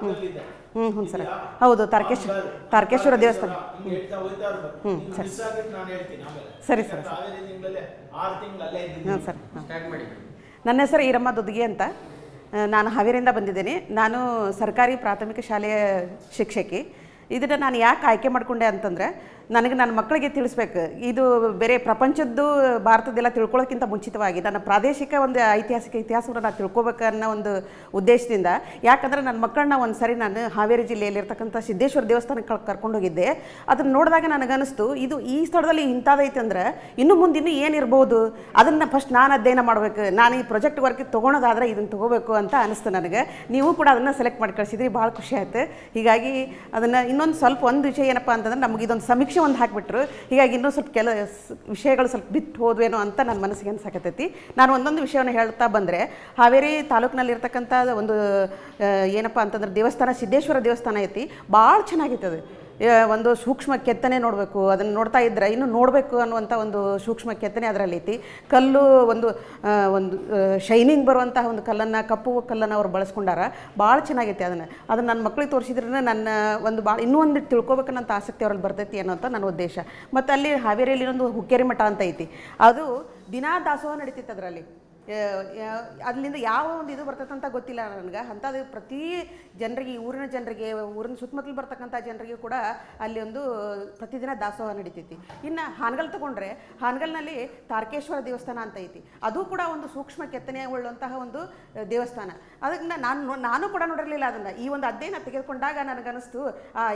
ಹ್ಞೂ ಸರ್, ಹೌದು, ತಾರಕೇಶ್ವರ ದೇವಸ್ಥಾನ. ಸರಿ ಸರಿ ಸರ್. ಹಾಂ ಸರ್. ನನ್ನ ಹೆಸರು ಈರಮ್ಮ ದುದ್ಗಿ ಅಂತ. ನಾನು ಹಾವೇರಿಯಿಂದ ಬಂದಿದ್ದೇನೆ. ನಾನು ಸರ್ಕಾರಿ ಪ್ರಾಥಮಿಕ ಶಾಲೆಯ ಶಿಕ್ಷಕಿ. ಇದನ್ನು ನಾನು ಯಾಕೆ ಆಯ್ಕೆ ಮಾಡಿಕೊಂಡೆ ಅಂತಂದರೆ, ನನಗೆ ನನ್ನ ಮಕ್ಕಳಿಗೆ ತಿಳಿಸ್ಬೇಕು, ಇದು ಬೇರೆ ಪ್ರಪಂಚದ್ದು ಭಾರತದೆಲ್ಲ ತಿಳ್ಕೊಳ್ಳೋಕ್ಕಿಂತ ಮುಂಚಿತವಾಗಿ ನನ್ನ ಪ್ರಾದೇಶಿಕ ಒಂದು ಐತಿಹಾಸಿಕ ಇತಿಹಾಸವನ್ನು ನಾನು ತಿಳ್ಕೊಬೇಕು ಅನ್ನೋ ಒಂದು ಉದ್ದೇಶದಿಂದ. ಯಾಕಂದರೆ ನನ್ನ ಮಕ್ಕಳನ್ನ ಒಂದು ಸರಿ ನಾನು ಹಾವೇರಿ ಜಿಲ್ಲೆಯಲ್ಲಿರ್ತಕ್ಕಂಥ ಸಿದ್ದೇಶ್ವರ ದೇವಸ್ಥಾನಕ್ಕೆ ಕರ್ಕೊಂಡೋಗಿದ್ದೆ. ಅದನ್ನು ನೋಡಿದಾಗ ನನಗನ್ನಿಸ್ತು, ಇದು ಈ ಸ್ಥಳದಲ್ಲಿ ಇಂಥದೈತೆ ಅಂದ್ರೆ ಇನ್ನು ಮುಂದೆ ಇನ್ನೂ ಏನಿರ್ಬೋದು, ಅದನ್ನು ಫಸ್ಟ್ ನಾನು ಅಧ್ಯಯನ ಮಾಡಬೇಕು, ನಾನು ಈ ಪ್ರಾಜೆಕ್ಟ್ ವರ್ಕ್ ತೊಗೊಳೋದಾದರೆ ಇದನ್ನು ತೊಗೋಬೇಕು ಅಂತ ಅನಿಸ್ತು ನನಗೆ. ನೀವು ಕೂಡ ಅದನ್ನು ಸೆಲೆಕ್ಟ್ ಮಾಡಿ ಕಳಿಸಿದ್ರಿ, ಭಾಳ ಖುಷಿ ಆಯಿತು. ಹೀಗಾಗಿ ಅದನ್ನು ಇನ್ನೊಂದು ಸ್ವಲ್ಪ ಒಂದು ವಿಷಯ ಏನಪ್ಪ ಅಂತಂದ್ರೆ, ನಮಗೆ ಇದೊಂದು ಸಮೀಕ್ಷೆ ಒಂದು ಹಾಕಿಬಿಟ್ರು. ಹೀಗಾಗಿ ಇನ್ನೂ ಸ್ವಲ್ಪ ವಿಷಯಗಳು ಸ್ವಲ್ಪ ಬಿಟ್ಟು ಹೋದ್ವೇನೋ ಅಂತ ನನ್ನ ಮನಸ್ಸಿಗೆ ಅನ್ಸಕತ್ತೈತಿ. ನಾನು ಒಂದೊಂದು ವಿಷಯವನ್ನು ಹೇಳ್ತಾ ಬಂದರೆ, ಹಾವೇರಿ ತಾಲೂಕಿನಲ್ಲಿರ್ತಕ್ಕಂಥ ಒಂದು ಏನಪ್ಪ ಅಂತಂದ್ರೆ ದೇವಸ್ಥಾನ, ಸಿದ್ದೇಶ್ವರ ದೇವಸ್ಥಾನ ಐತಿ. ಭಾಳ ಚೆನ್ನಾಗೈತೆ ಅದು. ಒಂದು ಸೂಕ್ಷ್ಮ ಕೆತ್ತನೆ ನೋಡಬೇಕು, ಅದನ್ನು ನೋಡ್ತಾ ಇದ್ದರೆ ಇನ್ನೂ ನೋಡಬೇಕು ಅನ್ನುವಂಥ ಒಂದು ಸೂಕ್ಷ್ಮ ಕೆತ್ತನೆ ಅದರಲ್ಲಿ ಐತಿ. ಕಲ್ಲು ಒಂದು ಶೈನಿಂಗ್ ಬರುವಂತಹ ಒಂದು ಕಲ್ಲನ್ನು, ಕಪ್ಪು ಕಲ್ಲನ್ನು ಅವ್ರು ಬಳಸ್ಕೊಂಡಾರ. ಭಾಳ ಚೆನ್ನಾಗೈತೆ. ಅದನ್ನು ನನ್ನ ಮಕ್ಕಳಿಗೆ ತೋರಿಸಿದ್ರೆ ನನ್ನ ಒಂದು ಭಾಳ ಇನ್ನೂ ಒಂದು ತಿಳ್ಕೊಬೇಕನ್ನಂಥ ಆಸಕ್ತಿ ಅವ್ರಲ್ಲಿ ಬರ್ತೈತಿ ಅನ್ನೋಂಥ ನನ್ನ ಉದ್ದೇಶ. ಮತ್ತು ಅಲ್ಲಿ ಹಾವೇರಿಯಲ್ಲಿ ಇನ್ನೊಂದು ಹುಕ್ಕೇರಿ ಮಠ ಅಂತ ಐತಿ. ಅದು ದಿನಾ ದಾಸೋಹ ನಡೀತಿತ್ತು ಅದರಲ್ಲಿ. ಅಲ್ಲಿಂದ ಯಾವ ಒಂದು ಇದು ಬರ್ತೈತೆ ಅಂತ ಗೊತ್ತಿಲ್ಲ ನನಗೆ. ಅಂಥದ್ದು ಪ್ರತಿ ಜನರಿಗೆ, ಊರಿನ ಜನರಿಗೆ, ಊರಿನ ಸುತ್ತಮುತ್ತಲು ಬರ್ತಕ್ಕಂಥ ಜನರಿಗೆ ಕೂಡ ಅಲ್ಲಿ ಒಂದು ಪ್ರತಿದಿನ ದಾಸೋಹ ನಡೀತೈತಿ. ಇನ್ನು ಹಾನಗಲ್ ತೊಗೊಂಡ್ರೆ, ಹಾನಗಲ್ನಲ್ಲಿ ತಾರಕೇಶ್ವರ ದೇವಸ್ಥಾನ ಅಂತ ಐತಿ. ಅದು ಕೂಡ ಒಂದು ಸೂಕ್ಷ್ಮ ಕೆತ್ತನೆ ಉಳ್ಳಂತಹ ಒಂದು ದೇವಸ್ಥಾನ. ಅದಕ್ಕೆ ನಾನು ಕೂಡ ನೋಡಿರಲಿಲ್ಲ ಅದನ್ನು. ಈ ಒಂದು ಅಧ್ಯಯನ ತೆಗೆದುಕೊಂಡಾಗ ನನಗನ್ನಿಸ್ತು,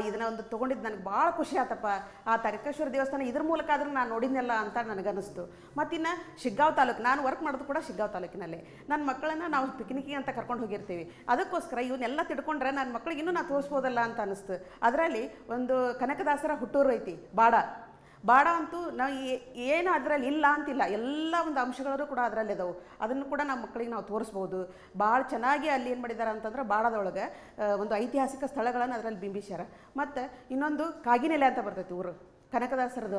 ಇದನ್ನ ಒಂದು ತೊಗೊಂಡಿದ್ದು ನನಗೆ ಭಾಳ ಖುಷಿ ಆತಪ್ಪ. ಆ ತಾರಕೇಶ್ವರ ದೇವಸ್ಥಾನ ಇದ್ರ ಮೂಲಕ ಆದರೂ ನಾನು ನೋಡಿದ್ನಲ್ಲ ಅಂತ ನನಗನ್ನಿಸ್ತು. ಮತ್ತಿನ್ನು ಶಿಗ್ಗಾಂವ್ ತಾಲೂಕು, ನಾನು ವರ್ಕ್ ಮಾಡೋದು ಕೂಡ ಶಿಗ್ಗಾಂವ್ ತಾಲೂಕಿನಲ್ಲಿ. ನನ್ನ ಮಕ್ಕಳನ್ನು ನಾವು ಪಿಕ್ನಿಕ್ಗೆ ಅಂತ ಕರ್ಕೊಂಡು ಹೋಗಿರ್ತೀವಿ. ಅದಕ್ಕೋಸ್ಕರ ಇವನ್ನೆಲ್ಲ ತಿಳ್ಕೊಂಡ್ರೆ ನನ್ನ ಮಕ್ಕಳಿಗೆ ಇನ್ನೂ ನಾವು ತೋರಿಸ್ಬೋದಲ್ಲ ಅಂತ ಅನ್ನಿಸ್ತು. ಅದರಲ್ಲಿ ಒಂದು ಕನಕದಾಸರ ಹುಟ್ಟೂರು ಐತಿ, ಬಾಡ ಅಂತೂ ನಾವು ಏನು ಅದರಲ್ಲಿ ಇಲ್ಲ ಅಂತಿಲ್ಲ, ಎಲ್ಲ ಒಂದು ಅಂಶಗಳು ಕೂಡ ಅದರಲ್ಲಿ ಇದಾವೆ. ಅದನ್ನು ಕೂಡ ನಮ್ಮ ಮಕ್ಕಳಿಗೆ ನಾವು ತೋರಿಸ್ಬೋದು. ಭಾಳ ಚೆನ್ನಾಗಿ ಅಲ್ಲಿ ಏನು ಮಾಡಿದ್ದಾರೆ ಅಂತಂದ್ರೆ, ಬಾಡದೊಳಗೆ ಒಂದು ಐತಿಹಾಸಿಕ ಸ್ಥಳಗಳನ್ನು ಅದರಲ್ಲಿ ಬಿಂಬಿಸ್ಯಾರ. ಮತ್ತು ಇನ್ನೊಂದು ಕಾಗಿನೆಲೆ ಅಂತ ಬರ್ತೈತಿ ಊರು, ಕನಕದಾಸರದು.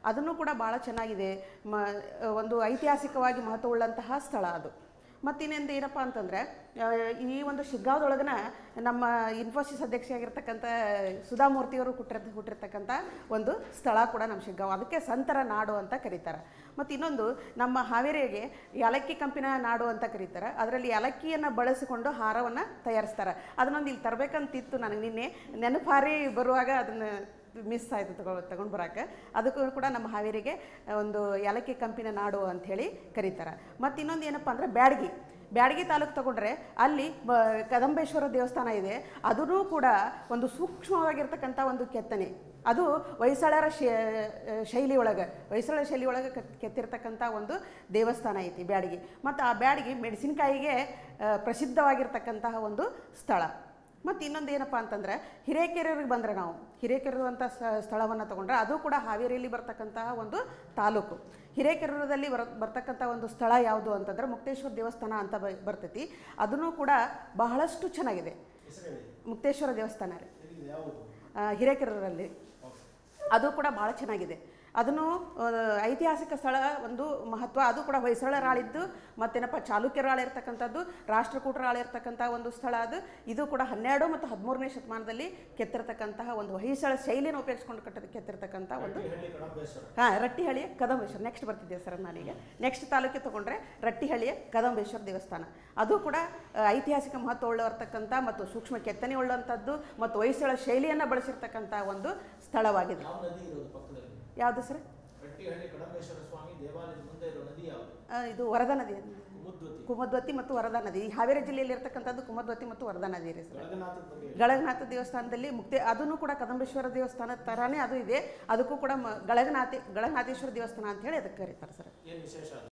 ಅದನ್ನು ಕೂಡ ಭಾಳ ಚೆನ್ನಾಗಿದೆ. ಒಂದು ಐತಿಹಾಸಿಕವಾಗಿ ಮಹತ್ವವುಳ್ಳಂತಹ ಸ್ಥಳ ಅದು. ಮತ್ತಿನ್ನೆಂದು ಏನಪ್ಪ ಅಂತಂದರೆ, ಈ ಒಂದು ಶಿಗ್ಗಾಂವದೊಳಗನ ನಮ್ಮ ಇನ್ಫೋಸಿಸ್ ಅಧ್ಯಕ್ಷೆಯಾಗಿರ್ತಕ್ಕಂಥ ಸುಧಾಮೂರ್ತಿಯವರು ಹುಟ್ಟಿರ್ತಕ್ಕಂಥ ಒಂದು ಸ್ಥಳ ಕೂಡ ನಮ್ಮ ಶಿಗ್ಗಾಂವ್. ಅದಕ್ಕೆ ಸಂತರ ನಾಡು ಅಂತ ಕರೀತಾರೆ. ಮತ್ತು ಇನ್ನೊಂದು, ನಮ್ಮ ಹಾವೇರಿಗೆ ಏಲಕ್ಕಿ ಕಂಪಿನ ನಾಡು ಅಂತ ಕರೀತಾರೆ. ಅದರಲ್ಲಿ ಏಲಕ್ಕಿಯನ್ನು ಬಳಸಿಕೊಂಡು ಹಾರವನ್ನು ತಯಾರಿಸ್ತಾರೆ. ಅದನ್ನೊಂದು ಇಲ್ಲಿ ತರಬೇಕಂತಿತ್ತು ನನಗೆ. ನಿನ್ನೆ ನೆನಪಾರಿ ಬರುವಾಗ ಅದನ್ನು ಮಿಸ್ ಆಯಿತು ತಗೊಂಡು ಬರೋಕ್ಕೆ. ಅದಕ್ಕೂ ಕೂಡ ನಮ್ಮ ಹಾವೇರಿಗೆ ಒಂದು ಏಲಕ್ಕಿ ಕಂಪಿನ ನಾಡು ಅಂಥೇಳಿ ಕರೀತಾರೆ. ಮತ್ತು ಇನ್ನೊಂದು ಏನಪ್ಪ ಅಂದರೆ, ಬ್ಯಾಡಗಿ ತಾಲೂಕು ತೊಗೊಂಡ್ರೆ ಅಲ್ಲಿ ಕದಂಬೇಶ್ವರ ದೇವಸ್ಥಾನ ಇದೆ. ಅದೂ ಕೂಡ ಒಂದು ಸೂಕ್ಷ್ಮವಾಗಿರ್ತಕ್ಕಂಥ ಒಂದು ಕೆತ್ತನೆ. ಅದು ಹೊಯ್ಸಳರ ಶೈಲಿ ಒಳಗೆ ಕೆತ್ತಿರ್ತಕ್ಕಂಥ ಒಂದು ದೇವಸ್ಥಾನ ಐತಿ ಬ್ಯಾಡಗಿ. ಮತ್ತು ಆ ಬ್ಯಾಡಗಿ ಮೆಣಸಿನಕಾಯಿಗೆ ಪ್ರಸಿದ್ಧವಾಗಿರ್ತಕ್ಕಂತಹ ಒಂದು ಸ್ಥಳ. ಮತ್ತು ಇನ್ನೊಂದು ಏನಪ್ಪ ಅಂತಂದರೆ, ಹಿರೇಕೆರೂರಿಗೆ ಬಂದರೆ, ನಾವು ಹಿರೇಕೆರೂರು ಅಂತ ಸ್ಥಳವನ್ನು ತೊಗೊಂಡ್ರೆ ಅದು ಕೂಡ ಹಾವೇರಿಯಲ್ಲಿ ಬರ್ತಕ್ಕಂತಹ ಒಂದು ತಾಲೂಕು. ಹಿರೇಕೆರೂರದಲ್ಲಿ ಬರ್ತಕ್ಕಂಥ ಒಂದು ಸ್ಥಳ ಯಾವುದು ಅಂತಂದರೆ ಮುಕ್ತೇಶ್ವರ ದೇವಸ್ಥಾನ ಅಂತ ಬರ್ತೈತಿ. ಅದನ್ನು ಕೂಡ ಬಹಳಷ್ಟು ಚೆನ್ನಾಗಿದೆ. ಮುಕ್ತೇಶ್ವರ ದೇವಸ್ಥಾನ ರೀ, ಹಿರೇಕೆರೂರಲ್ಲಿ. ಅದು ಕೂಡ ಭಾಳ ಚೆನ್ನಾಗಿದೆ. ಅದನ್ನು ಐತಿಹಾಸಿಕ ಸ್ಥಳ, ಒಂದು ಮಹತ್ವ. ಅದು ಕೂಡ ಹೊಯ್ಸಳರಾಳಿದ್ದು, ಮತ್ತೇನಪ್ಪ ಚಾಲುಕ್ಯರಾಳಿರ್ತಕ್ಕಂಥದ್ದು, ರಾಷ್ಟ್ರಕೂಟರಾಳಿರ್ತಕ್ಕಂಥ ಒಂದು ಸ್ಥಳ ಅದು. ಇದು ಕೂಡ 12 ಮತ್ತು 13ನೇ ಶತಮಾನದಲ್ಲಿ ಕೆತ್ತಿರ್ತಕ್ಕಂತಹ ಒಂದು ಹೊಯ್ಸಳ ಶೈಲಿಯನ್ನು ಉಪಯೋಗಿಸ್ಕೊಂಡು ಕೆತ್ತಿರ್ತಕ್ಕಂಥ ಒಂದು ರಟ್ಟಿಹಳ್ಳಿಯ ಕದಂಬೇಶ್ವರ. ನೆಕ್ಸ್ಟ್ ಬರ್ತಿದ್ದೆ ಸರ್ ನಾನೀಗ. ನೆಕ್ಸ್ಟ್ ತಾಲೂಕಿಗೆ ತೊಗೊಂಡ್ರೆ ರಟ್ಟಿಹಳ್ಳಿಯ ಕದಂಬೇಶ್ವರ ದೇವಸ್ಥಾನ. ಅದು ಕೂಡ ಐತಿಹಾಸಿಕ ಮಹತ್ವ ಉಳ್ಳರ್ತಕ್ಕಂಥ ಮತ್ತು ಸೂಕ್ಷ್ಮ ಕೆತ್ತನೆ ಉಳ್ಳಂಥದ್ದು ಮತ್ತು ಹೊಯ್ಸಳ ಶೈಲಿಯನ್ನು ಬಳಸಿರ್ತಕ್ಕಂಥ ಒಂದು ಸ್ಥಳವಾಗಿದೆ. ಯಾವುದು ಸರ್? ಇದು ವರದಾ ನದಿ, ಕುಮದ್ವತಿ ಮತ್ತು ವರದಾ ನದಿ. ಹಾವೇರಿ ಜಿಲ್ಲೆಯಲ್ಲಿ ಇರ್ತಕ್ಕಂಥದ್ದು ಕುಮದ್ವತಿ ಮತ್ತು ವರದಾ ನದಿ ರೀ ಸರ್. ಗಳಗನಾಥ ದೇವಸ್ಥಾನದಲ್ಲಿ ಅದನ್ನು ಕೂಡ ಕದಂಬೇಶ್ವರ ದೇವಸ್ಥಾನ ಥರನೇ ಅದು ಇದೆ. ಅದಕ್ಕೂ ಕೂಡ ಗಳಗನಾಥೇಶ್ವರ ದೇವಸ್ಥಾನ ಅಂತ ಹೇಳಿ ಅದಕ್ಕೆ ಕರೀತಾರೆ ಸರ್.